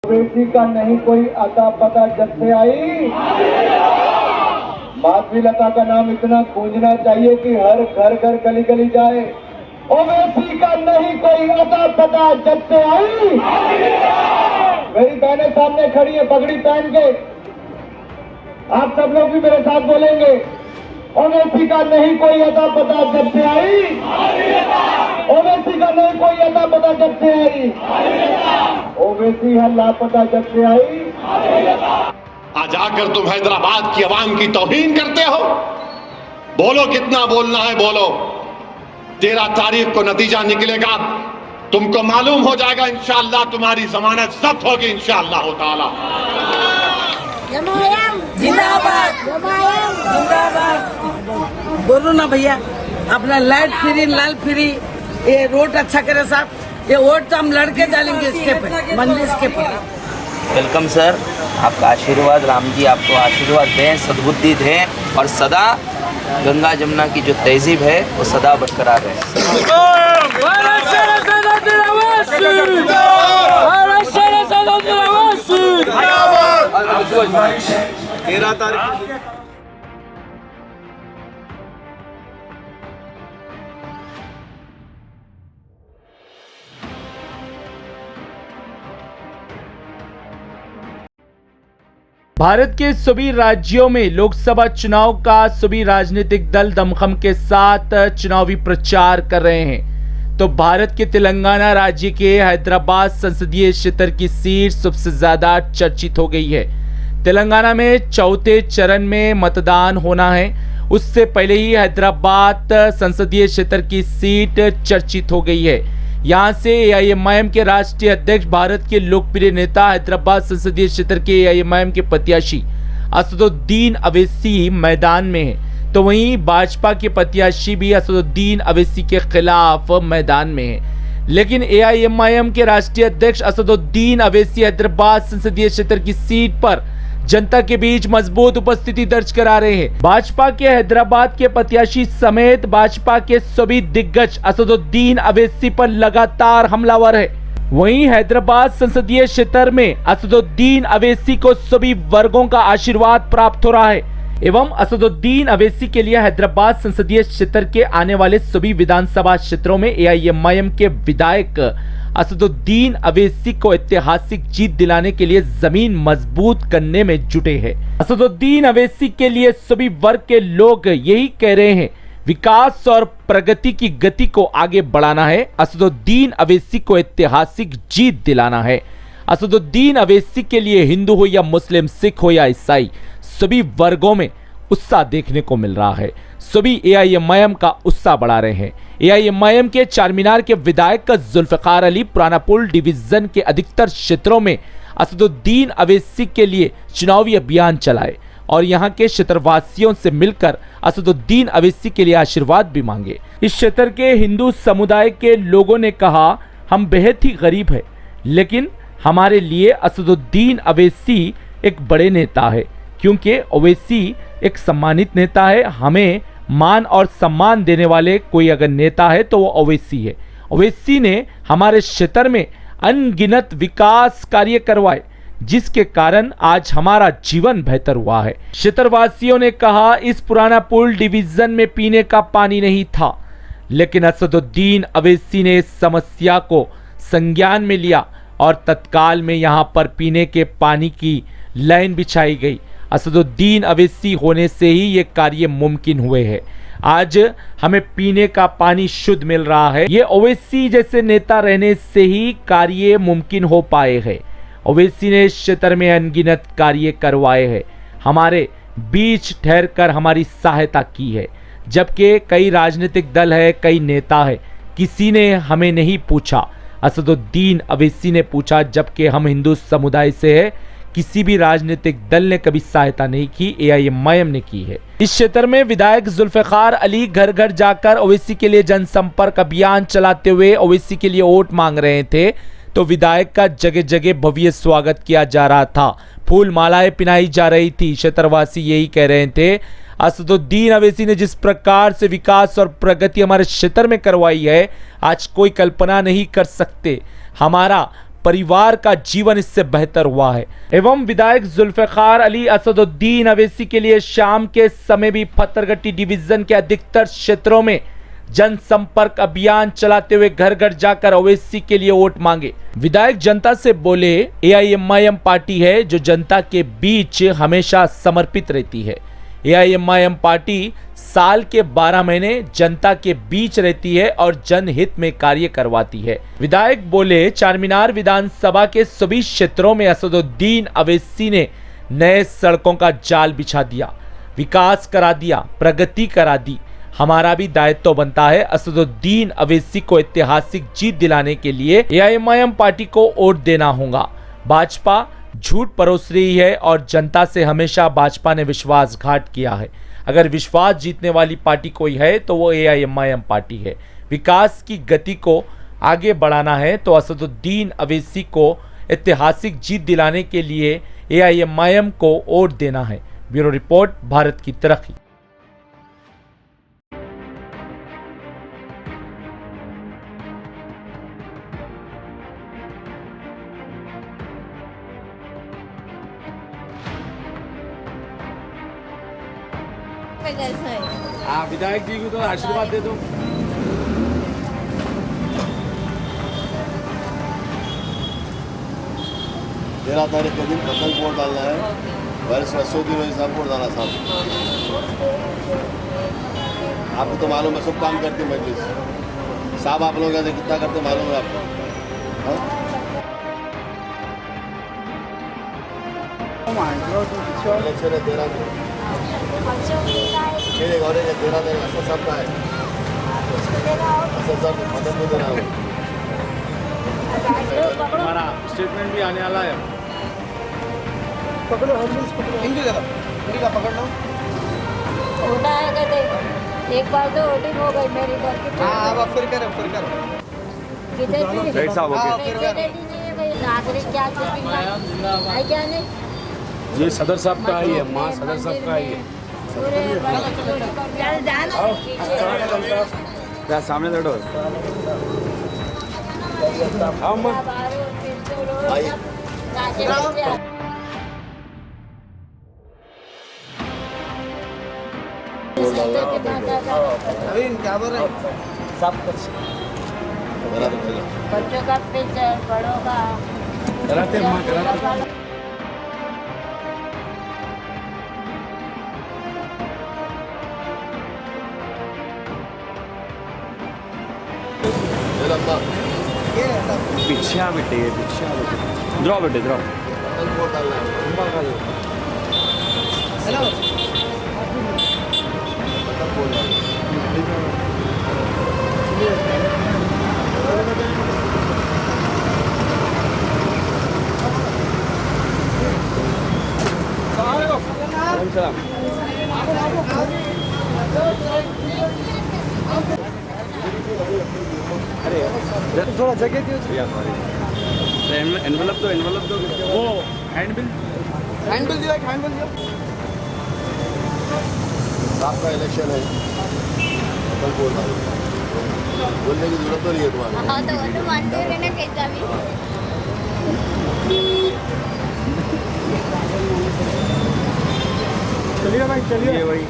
ओवैसी का नहीं कोई अता पता जब से आई, माधवी लता का नाम इतना गूंजना चाहिए कि हर घर घर गली गली जाए। ओवैसी का नहीं कोई अता पता जब से आई। मेरी बहनें सामने खड़ी है पगड़ी पहन के, आप सब लोग भी मेरे साथ बोलेंगे, ओवैसी का नहीं कोई अता पता जब से आई। ओवैसी का नहीं कोई अता पता जब से आई। ओवैसी है लापता जब से आई। आज आकर तुम हैदराबाद की आवाम की तौहीन करते हो। बोलो कितना बोलना है बोलो। 13 तारीख को नतीजा निकलेगा, तुमको मालूम हो जाएगा। इंशाअल्लाह तुम्हारी जमानत जब्त होगी इंशाअल्लाह ताला। जिंदाबाद जिंदाबाद। बोलो ना भैया, अपना लाइट फ्री लाल फ्री, ये रोड अच्छा करे साहब। ये वोट तो हम लड़के डालेंगे इसके पे, मंदिर के पे। वेलकम सर, आपका आशीर्वाद, राम जी आपको आशीर्वाद दें, सद्बुद्धि दें और सदा गंगा जमुना की जो तहजीब है वो सदा बरकरार रहे। 13 तारीख भारत के सभी राज्यों में लोकसभा चुनाव का सभी राजनीतिक दल दमखम के साथ चुनावी प्रचार कर रहे हैं। तो भारत के तेलंगाना राज्य के हैदराबाद संसदीय क्षेत्र की सीट सबसे ज्यादा चर्चित हो गई है। तेलंगाना में चौथे चरण में मतदान होना है, उससे पहले ही हैदराबाद संसदीय क्षेत्र की सीट चर्चित हो गई है। यहाँ से एआईएमआईएम के राष्ट्रीय अध्यक्ष, भारत के लोकप्रिय नेता, हैदराबाद संसदीय क्षेत्र के एआईएमआईएम के प्रत्याशी असदुद्दीन अवैसी मैदान में है, तो वहीं भाजपा के प्रत्याशी भी असदुद्दीन अवैसी के खिलाफ मैदान में है। लेकिन एआईएमआईएम के राष्ट्रीय अध्यक्ष असदुद्दीन अवैसी हैदराबाद संसदीय क्षेत्र की सीट पर जनता के बीच मजबूत उपस्थिति दर्ज करा रहे हैं। भाजपा के हैदराबाद के प्रत्याशी समेत भाजपा के सभी दिग्गज असदुद्दीन अवैसी पर लगातार हमलावर है। वहीं हैदराबाद संसदीय क्षेत्र में असदुद्दीन अवैसी को सभी वर्गों का आशीर्वाद प्राप्त हो रहा है एवं असदुद्दीन अवैसी के लिए हैदराबाद संसदीय क्षेत्र के आने वाले सभी विधानसभा क्षेत्रों में एआईएमआईएम के विधायक असदुद्दीन अवैसी को ऐतिहासिक जीत दिलाने के लिए जमीन मजबूत करने में जुटे हैं। असदुद्दीन अवैसी के लिए सभी वर्ग के लोग यही कह रहे हैं, विकास और प्रगति की गति को आगे बढ़ाना है, असदुद्दीन अवैसी को ऐतिहासिक जीत दिलाना है। असदुद्दीन अवैसी के लिए हिंदू हो या मुस्लिम, सिख हो या ईसाई, सभी वर्गों में उत्साह देखने को मिल रहा है। सभी एआईएमआईएम का उत्साह बढ़ा रहे हैं। एआईएमआईएम के चारमीनार के विधायक जुल्फिकार अली पुराना पुल डिवीजन के अधिकतर क्षेत्रों में असदुद्दीन अवैसी के लिए चुनावी अभियान चलाए और यहां के क्षेत्रवासियों से मिलकर असदुद्दीन अवैसी के लिए आशीर्वाद भी मांगे। इस क्षेत्र के हिंदू समुदाय के लोगों ने कहा, हम बेहद ही गरीब है, लेकिन हमारे लिए असदुद्दीन अवैसी एक बड़े नेता है, क्योंकि अवैसी एक सम्मानित नेता है। हमें मान और सम्मान देने वाले कोई अगर नेता है तो वो अवैसी है। अवैसी ने हमारे क्षेत्र में अनगिनत विकास कार्य करवाए, जिसके कारण आज हमारा जीवन बेहतर हुआ है। क्षेत्रवासियों ने कहा, इस पुराना पुल डिवीजन में पीने का पानी नहीं था, लेकिन असदुद्दीन अवैसी ने इस समस्या को संज्ञान में लिया और तत्काल में यहां पर पीने के पानी की लाइन बिछाई गई। असदुद्दीन अवैसी होने से ही ये कार्य मुमकिन हुए हैं। आज हमें पीने का पानी शुद्ध मिल रहा है। ये अवैसी जैसे नेता रहने से ही कार्य मुमकिन हो पाए हैं। अवैसी ने इस क्षेत्र में अनगिनत कार्य करवाए हैं, हमारे बीच ठहर कर हमारी सहायता की है। जबकि कई राजनीतिक दल है, कई नेता है, किसी ने हमें नहीं पूछा। असदुद्दीन अवैसी ने पूछा, जबकि हम हिंदू समुदाय से है। किसी भी राजनीतिक दल ने कभी सहायता नहीं की, एआईएमआईएम ने की है। इस क्षेत्र में विधायक जुल्फिकार अली घर घर जाकर ओवैसी के लिए जनसंपर्क अभियान चलाते हुए ओवैसी के लिए वोट मांग रहे थे, तो विधायक का जगह जगह भव्य स्वागत किया जा रहा था, फूल मालाएं पिनाई जा रही थी। क्षेत्रवासी यही कह रहे थे, असदुद्दीन अवैसी ने जिस प्रकार से विकास और प्रगति हमारे क्षेत्र में करवाई है, आज कोई कल्पना नहीं कर सकते। हमारा परिवार का जीवन इससे बेहतर हुआ है। एवं विधायक जुल्फिकार अली असदुद्दीन अवैसी के लिए शाम के समय भी पत्थरगट्टी डिवीजन के अधिकतर क्षेत्रों में जनसंपर्क अभियान चलाते हुए घर घर जाकर ओवैसी के लिए वोट मांगे। विधायक जनता से बोले, एआईएमआईएम पार्टी है जो जनता के बीच हमेशा समर्पित रहती है। एआईएमआईएम पार्टी साल के 12 महीने जनता के बीच रहती है और जनहित में कार्य करवाती है। विधायक बोले, चारमीनार विधानसभा के सभी क्षेत्रों में असदुद्दीन अवैसी ने नए सड़कों का जाल बिछा दिया, विकास करा दिया, प्रगति करा दी। हमारा भी दायित्व बनता है असदुद्दीन अवैसी को ऐतिहासिक जीत दिलाने के लिए एआईएमआईएम पार्टी को वोट देना होगा। भाजपा झूठ परोस रही है और जनता से हमेशा भाजपा ने विश्वासघात किया है। अगर विश्वास जीतने वाली पार्टी कोई है तो वो एआईएमआईएम पार्टी है। विकास की गति को आगे बढ़ाना है तो असदुद्दीन अवैसी को ऐतिहासिक जीत दिलाने के लिए एआईएमआईएम को वोट देना है। ब्यूरो रिपोर्ट, भारत की तरक्की। कैसा है? हाँ, विधायक जी को तो आशीर्वाद दे दो। 13 तारीख के दिन पतंग वोट डालना है। वर्ष 100 हिसाब वोट डालना साहब। आपको तो मालूम है सब काम करती मजलिस साहब। आप लोग ऐसे कितना करते मालूम है आपको? इलेक्शन है 13 को। मेरे घर में 13 तारीख असद साहब का है। असद साहब को पतंग नहीं देना है। हमारा स्टेटमेंट भी आने वाला है। होता है कहते एक बार तो वोटिंग हो गई मेरी घर की। किधर भी राइट साहब, ओके। नागरिक क्या है क्या नहीं? ये सदर साहब का ही है, माँ सदर साहब का ही है। चल जाना क्या सामने लड़ो? हाँ माँ। नवीन क्या बोल रहे? बच्चों का पिक्चर, बड़ों का कराते माँ कराते। भिक्षा बेटे, भिक्षा बेटे, द्रो बेटे द्रो। पतंग वोट डालना है। पतंग वोट डालना है। अरे थोड़ा जगह दियो। एनवलप दो, एनवलप दो। वो हैंडबिल दियो, एक हैंडबिल दियो। साहब का इलेक्शन है। पतंग वोट डालना है। बोलने की जरूरत तो नहीं है तुम्हारे। हाँ तो वो तो मानते हैं ना कैसा भी। चलिए भाई चलिए। वही